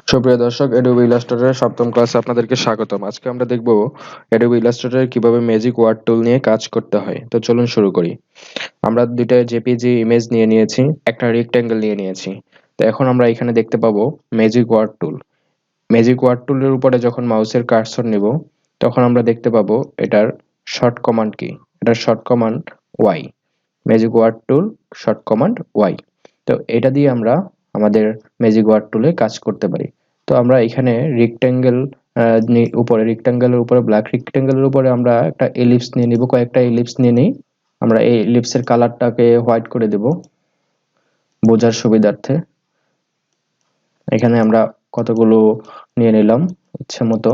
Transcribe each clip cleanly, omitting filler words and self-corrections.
সুপ্রিয় দর্শক, Adobe Illustrator এর সপ্তম ক্লাসে আপনাদেরকে স্বাগতম। আজকে আমরা দেখব Adobe Illustrator এ কিভাবে ম্যাজিক ওয়ার্ড টুল নিয়ে কাজ করতে হয়। তো চলুন শুরু করি। আমরা দুইটা জেপিজি ইমেজ নিয়ে নিয়েছি, একটা রেক্ট্যাঙ্গেল নিয়ে নিয়েছি। তো এখন আমরা এখানে দেখতে পাবো ম্যাজিক ওয়ার্ড টুল। ম্যাজিক ওয়ার্ড টুলের উপরে যখন মাউসের কার্সর নিব, তখন আমরা দেখতে পাবো এটার শর্ট কমান্ড কি। এটার short command Y. Magic word tool short command Y. তো এটা দিয়ে আমরা আমাদের ম্যাজিক ওয়ার্ড টুলে কাজ করতে পারি। তো আমরা এখানে রেক্ট্যাঙ্গেল উপরে রেক্ট্যাঙ্গেলের উপরে ব্ল্যাক রেক্ট্যাঙ্গেলের উপরে আমরা একটা এলিপস নিয়ে নিব, কয়েকটা এলিপস নিয়ে নিই। আমরা এই এলিপসের কালারটাকে হোয়াইট করে দেব বোঝার সুবিধার্থে। এখানে আমরা কতগুলো নিয়ে নিলাম ইচ্ছে মতো।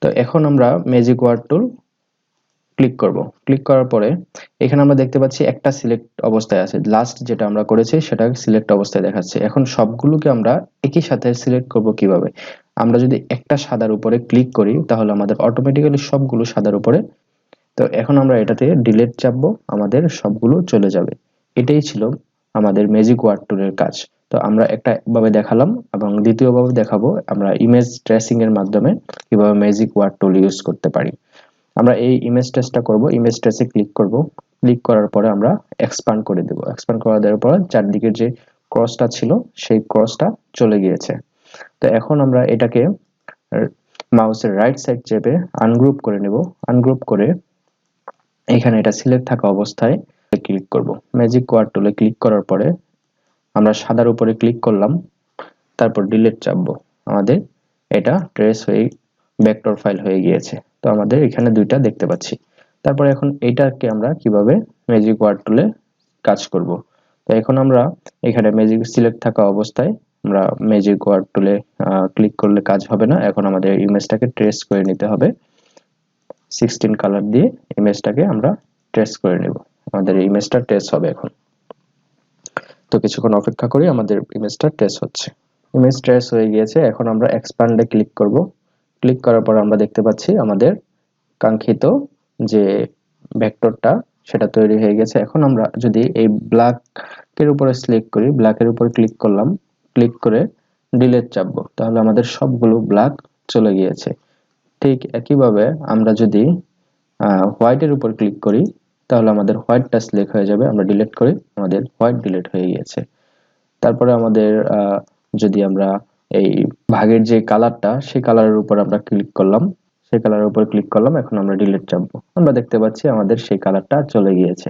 তো এখন আমরা ম্যাজিক ওয়ার্ড টুল ক্লিক করব। ক্লিক করার পরে এখানে আমরা দেখতে পাচ্ছি একটা সিলেক্ট অবস্থায় আছে, লাস্ট যেটা আমরা করেছি সেটা সিলেক্ট অবস্থায় দেখাচ্ছে। এখন সবগুলোকে আমরা একই সাথে সিলেক্ট করব কিভাবে? আমরা যদি একটা সাদার উপরে ক্লিক করি তাহলে আমাদের অটোমেটিক্যালি সবগুলো সাদার উপরে। তো এখন আমরা এটাতে ডিলিট চাপবো, আমাদের সবগুলো চলে যাবে। এটাই ছিল আমাদের ম্যাজিক ওয়ার্ড টুলের কাজ। তো আমরা একটা ভাবে দেখালাম এবং দ্বিতীয়ভাবে দেখাবো আমরা ইমেজ ট্রেসিং এর মাধ্যমে কিভাবে ম্যাজিক ওয়ার্ড টুল ইউজ করতে পারি। আমরা এই ইমেজ ট্রেসটা করব। ইমেজ ট্রেসে ক্লিক করব। ক্লিক করার পরে আমরা এক্সপ্যান্ড করে দেব। এক্সপ্যান্ড করে দেওয়ার পর চারদিকের যে ক্রসটা ছিল সেই ক্রসটা চলে গিয়েছে। তো এখন আমরা এটাকে মাউসের রাইট সাইড চেপে আনগ্রুপ করে নেব। আনগ্রুপ করে এখানে এটা সিলেক্ট থাকা অবস্থায় ক্লিক করব। ম্যাজিক ওয়ার্ড টুলে ক্লিক করার পরে আমরা সাদার উপরে ক্লিক করলাম, তারপর ডিলিট চাপবো। আমাদের এটা ট্রেস হয়ে ভেক্টর ফাইল হয়ে গিয়েছে। তো আমাদের এখানে দুইটা দেখতে পাচ্ছি। তারপর এখন এটাকে আমরা কিভাবে ম্যাজিক ওয়ার্ড টুলে কাজ করব। তো এখন আমরা এখানে ম্যাজিক সিলেক্ট থাকা অবস্থায় আমরা ম্যাজিক ওয়ার্ড টুলে ক্লিক করলে কাজ হবে না। এখন আমাদের ইমেজটাকে ট্রেস করে নিতে হবে। 16 কালার দিয়ে ইমেজটাকে আমরা ট্রেস করে নেব। আমাদের ইমেজটা ট্রেস হবে এখন। তো কিছুক্ষণ অপেক্ষা করি, আমাদের ইমেজটা ট্রেস হচ্ছে। ইমেজ ট্রেস হয়ে গিয়েছে। এখন আমরা এক্সপ্যান্ডে ক্লিক করব। ক্লিক করার পর আমরা দেখতে পাচ্ছি আমাদের কাঙ্ক্ষিত যে ভেক্টরটা সেটা তৈরি হয়ে গেছে। এখন আমরা যদি এই ব্ল্যাকের উপরে সিলেক্ট করি, ব্ল্যাকের উপর ক্লিক করলাম, ক্লিক করে ডিলিট চাপবো, তাহলে আমাদের সবগুলো ব্ল্যাক চলে গিয়েছে। ঠিক একইভাবে আমরা যদি হোয়াইটের উপর ক্লিক করি তাহলে আমাদের হোয়াইটটা সিলেক্ট হয়ে যাবে। আমরা ডিলিট করি, আমাদের হোয়াইট ডিলিট হয়ে গিয়েছে। তারপরে আমাদের যদি আমরা এই ভাগের যে কালারটা সেই কালারের উপর আমরা ক্লিক করলাম, সেই কালারের উপর ক্লিক করলাম, এখন আমরা ডিলিট চাপবো, আমরা দেখতে পাচ্ছি আমাদের সেই কালারটা চলে গিয়েছে।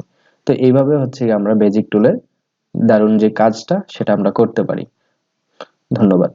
তো এইভাবে হচ্ছে আমরা বেজিক টুলের দারুণ যে কাজটা সেটা আমরা করতে পারি। ধন্যবাদ।